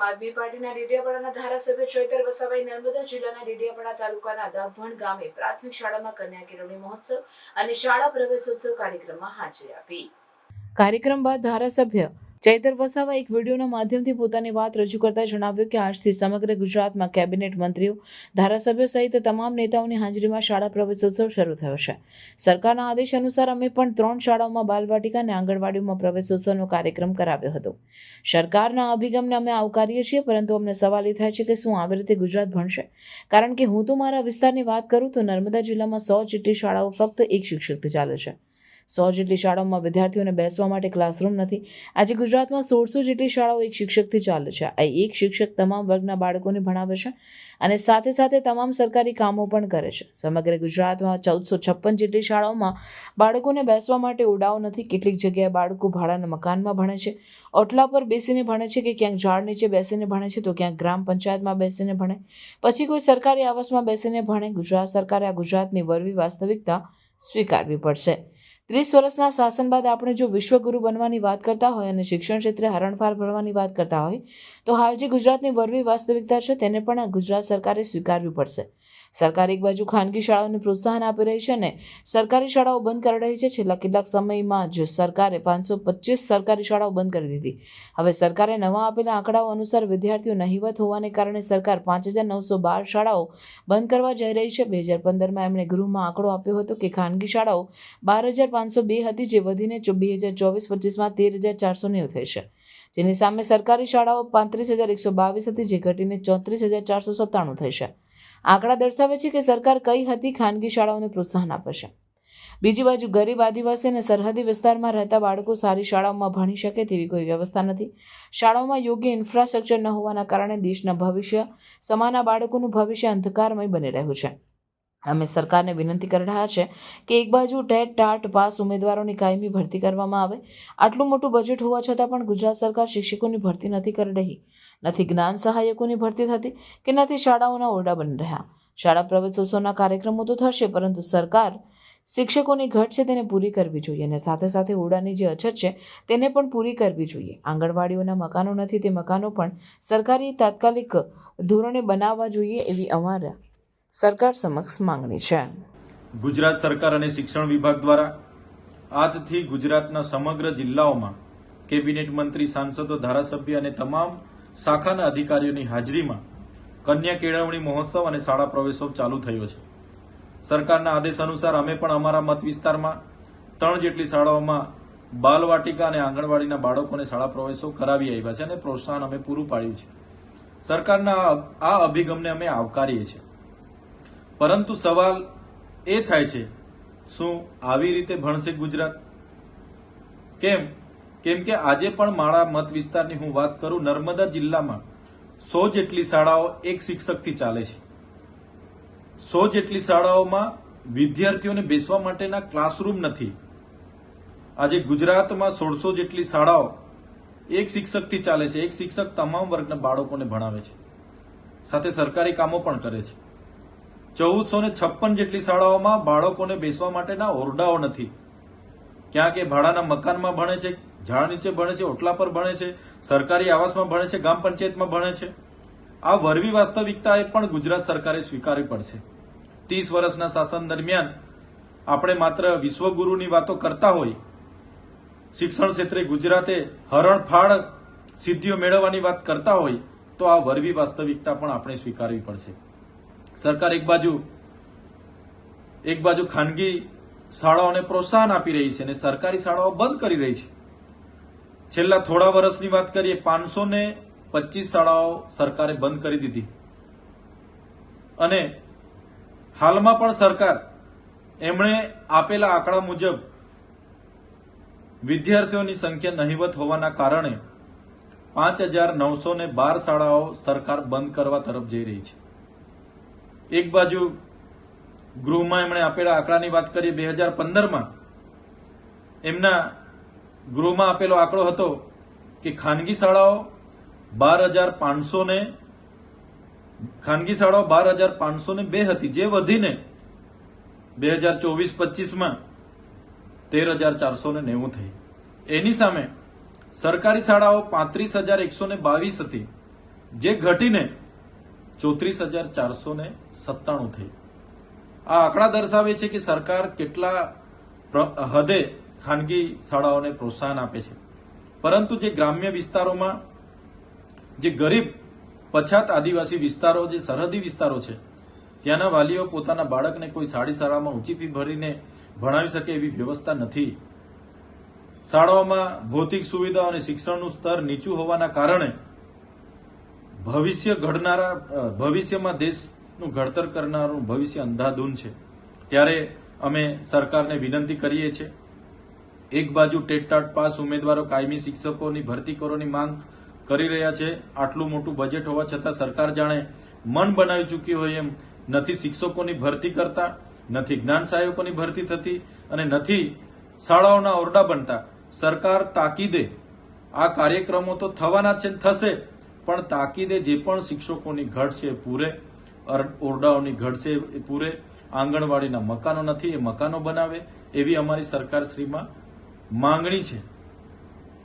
આદમી પાર્ટીના ડેડિયાપાડાના ધારાસભ્ય ચૈતર વસાવાએ નર્મદા જિલ્લાના ડેડિયાપાડા તાલુકાના દાભણ ગામે પ્રાથમિક શાળામાં કન્યા કેળવણી મહોત્સવ અને શાળા પ્રવેશોત્સવ કાર્યક્રમમાં હાજરી આપી। કાર્યક્રમ બાદ ધારાસભ્ય ચૈતર વસાવા એક વિડીયોના માધ્યમથી પોતાની વાત રજૂ કરતા જણાવ્યું કે આજથી સમગ્ર ગુજરાતમાં કેબિનેટ મંત્રીઓ, ધારાસભ્યો સહિત તમામ નેતાઓની હાજરીમાં શાળા પ્રવેશોત્સવ શરૂ થયો છે। સરકારના આદેશ અનુસાર અમે પણ 3 શાળાઓમાં બાલવાટિકા અને આંગણવાડીમાં પ્રવેશોત્સવનો કાર્યક્રમ કરાવ્યો હતો। સરકારના અભિગમને અમે આવકારીએ છીએ, પરંતુ અમને સવાલ એ થાય છે કે શું આવી રીતે ગુજરાત ભણશે? કારણ કે હું તો મારા વિસ્તારની વાત કરું તો નર્મદા જિલ્લામાં 100 જેટલી શાળાઓ ફક્ત એક શિક્ષકથી ચાલે છે। 100 જેટલી શાળાઓમાં વિદ્યાર્થીઓને બેસવા માટે ક્લાસરૂમ નથી। આજે ગુજરાતમાં 1600 જેટલી શાળાઓ એક શિક્ષકથી ચાલે છે। આ એક શિક્ષક તમામ વર્ગના બાળકોને ભણાવે છે અને સાથે સાથે તમામ સરકારી કામો પણ કરે છે। સમગ્ર ગુજરાતમાં 1456 જેટલી શાળાઓમાં બાળકોને બેસવા માટે ઓરડાઓ નથી। કેટલીક જગ્યાએ બાળકો ભાડાના મકાનમાં ભણે છે, ઓટલા પર બેસીને ભણે છે કે ક્યાંક ઝાડ નીચે બેસીને ભણે છે તો ક્યાંક ગ્રામ પંચાયતમાં બેસીને ભણે, પછી કોઈ સરકારી આવાસમાં બેસીને ભણે। ગુજરાત સરકારે આ ગુજરાતની વરવી વાસ્તવિકતા સ્વીકારવી પડશે। 30 વર્ષના શાસન બાદ આપણે જો વિશ્વગુરુ બનવાની વાત કરતા હોય અને શિક્ષણ ક્ષેત્રે હરણફાળ ભરવાની વાત કરતા હોય તો હાલ જે ગુજરાતની વરવી વાસ્તવિકતા છે તેને પણ આ ગુજરાત સરકારે સ્વીકારવી પડશે। સરકાર એક બાજુ ખાનગી શાળાઓને પ્રોત્સાહન આપી રહી છે અને સરકારી શાળાઓ બંધ કરી રહી છે। છેલ્લા કેટલાક સમયમાં જ સરકારે 525 સરકારી શાળાઓ બંધ કરી દીધી। હવે સરકારે નવા આપેલા આંકડાઓ અનુસાર વિદ્યાર્થીઓ નહિવત હોવાને કારણે સરકાર 5912 શાળાઓ બંધ કરવા જઈ રહી છે। 2015માં એમણે ગૃહમાં આંકડો આપ્યો હતો કે ખાનગી શાળાઓ 12502 હતી, જે વધીને 2024-25માં 13490 થઈ છે, જેની સામે સરકારી શાળાઓ 35122 હતી, જે ઘટીને 34497 થઈ છે। આંકડા દર્શાવે છે કે સરકાર કઈ હતી ખાનગી શાળાઓને પ્રોત્સાહન આપે છે। બીજી બાજુ ગરીબ, આદિવાસી અને સરહદી વિસ્તારમાં રહેતા બાળકો સારી શાળાઓમાં ભણી શકે તેવી કોઈ વ્યવસ્થા નથી। શાળાઓમાં યોગ્ય ઇન્ફ્રાસ્ટ્રક્ચર ન હોવાના કારણે દેશના ભવિષ્ય સમાના બાળકોનું ભવિષ્ય અંધકારમય બની રહ્યું છે। અમે સરકારને વિનંતી કરી રહ્યા છે કે એક બાજુ ટેટ ટાટ પાસ ઉમેદવારોની કાયમી ભરતી કરવામાં આવે। આટલું મોટું બજેટ હોવા છતાં પણ ગુજરાત સરકાર શિક્ષકોની ભરતી નથી કરી રહી, નથી જ્ઞાન સહાયકોની ભરતી થતી કે નથી શાળાઓના ઓરડા બની રહ્યા। શાળા પ્રવેશોત્સવના કાર્યક્રમો તો થશે, પરંતુ સરકાર શિક્ષકોની ઘટ છે તેને પૂરી કરવી જોઈએ અને સાથે સાથે ઓરડાની જે અછત છે તેને પણ પૂરી કરવી જોઈએ। આંગણવાડીઓના મકાનો નથી, તે મકાનો પણ સરકારી તાત્કાલિક ધોરણે બનાવવા જોઈએ એવી અમારા સરકાર સમક્ષ માંગણી છે। ગુજરાત સરકાર અને શિક્ષણ વિભાગ દ્વારા આજથી ગુજરાતના સમગ્ર જિલ્લાઓમાં કેબિનેટ મંત્રી, સાંસદો, ધારાસભ્ય અને તમામ શાખાના અધિકારીઓની હાજરીમાં કન્યા કેળવણી મહોત્સવ અને શાળા પ્રવેશોત્સવ ચાલુ થયો છે। સરકારના આદેશ અનુસાર અમે પણ અમારા મત વિસ્તારમાં 3 જેટલી શાળાઓમાં બાલવાટિકા અને આંગણવાડીના બાળકોને શાળા પ્રવેશો કરાવી આવ્યા છે અને પ્રોત્સાહન અમે પૂરું પાડ્યું છે। સરકારના આ અભિગમને અમે આવકારીએ છીએ, પરંતુ સવાલ એ થાય છે, શું આવી રીતે ભણશે ગુજરાત? કેમ કે આજે પણ મારા મત વિસ્તારની હું વાત કરું, નર્મદા જિલ્લામાં 100 જેટલી શાળાઓ એક શિક્ષકથી ચાલે છે। 100 જેટલી શાળાઓમાં વિદ્યાર્થીઓને બેસવા માટેના ક્લાસરૂમ નથી। આજે ગુજરાતમાં 1600 જેટલી શાળાઓ એક શિક્ષકથી ચાલે છે। એક શિક્ષક તમામ વર્ગના બાળકોને ભણાવે છે, સાથે સરકારી કામો પણ કરે છે। 1456 જેટલી શાળાઓમાં બાળકોને બેસવા માટેના ઓરડાઓ નથી। ક્યાંક એ ભાડાના મકાનમાં ભણે છે, ઝાડ નીચે ભણે છે, ઓટલા પર ભણે છે, સરકારી આવાસમાં ભણે છે, ગ્રામ પંચાયતમાં ભણે છે। આ વરવી વાસ્તવિકતા એ પણ ગુજરાત સરકારે સ્વીકારવી પડશે। 30 વર્ષના શાસન દરમિયાન આપણે માત્ર વિશ્વગુરુની વાતો કરતા હોય, શિક્ષણ ક્ષેત્રે ગુજરાતે હરણફાળ સિદ્ધિઓ મેળવવાની વાત કરતા હોય, તો આ વરવી વાસ્તવિકતા પણ આપણે સ્વીકારવી પડશે। સરકાર એક બાજુ ખાનગી શાળાઓને પ્રોત્સાહન આપી રહી છે અને સરકારી શાળાઓ બંધ કરી રહી છે। છેલ્લા થોડા વર્ષની વાત કરીએ, 525 શાળાઓ સરકારે બંધ કરી દીધી અને હાલમાં પણ સરકાર એમણે આપેલા આંકડા મુજબ વિદ્યાર્થીઓની સંખ્યા નહિવત હોવાના કારણે 5912 શાળાઓ સરકાર બંધ કરવા તરફ જઈ રહી છે। એક બાજુ ગૃહમાં એમણે આપેલા આંકડાની વાત કરીએ, 2015માં એમના ગૃહમાં આપેલો આંકડો હતો કે ખાનગી શાળાઓ 12502 હતી, જે વધીને 2024-25માં 13490 થઈ। એની સામે સરકારી શાળાઓ 35122 હતી, જે ઘટીને 34,497 થઈ. આ આંકડા દર્શાવે છે કે સરકાર કેટલા હદે ખાનગી શાળાઓને પ્રોત્સાહન આપે છે. પરંતુ જે ગ્રામ્ય વિસ્તારોમાં જે ગરીબ પછાત આદિવાસી વિસ્તારો, જે સરહદી વિસ્તારો છે, ત્યાંના વાલીઓ પોતાના બાળકને કોઈ સારી શાળામાં ઊંચી ફી ભરીને ભણાવી શકે એવી વ્યવસ્થા નથી. શાળાઓમાં ભૌતિક સુવિધાઓ અને શિક્ષણનું સ્તર નીચું હોવાના કારણે ભવિષ્યમાં દેશનું ઘડતર કરનારું ભવિષ્ય અંધાધૂન છે. ત્યારે અમે સરકારને વિનંતી કરીએ છીએ, એક બાજુ ટેટ-ટાટ પાસ ઉમેદવારો કાયમી શિક્ષકોની ભરતી કરવાની માંગ કરી રહ્યા છે. આટલું મોટું બજેટ હોવા છતાં સરકાર જાણે મન બનાવી ચૂકી હોય એમ નથી શિક્ષકોની ભરતી કરતા, નથી જ્ઞાન સહાયકોની ભરતી થતી અને નથી શાળાઓના ઓરડા બનતા. સરકાર તાકીદે આ કાર્યક્રમો તો થવાના છે, થશે, પણ તાકીદે જે પણ શિક્ષકોની ઘટ છે એ પૂરે, ઓરડાઓની ઘટ છે એ પૂરે, આંગણવાડીના મકાનો નથી એ મકાનો બનાવે એવી અમારી સરકારશ્રીમાં માંગણી છે.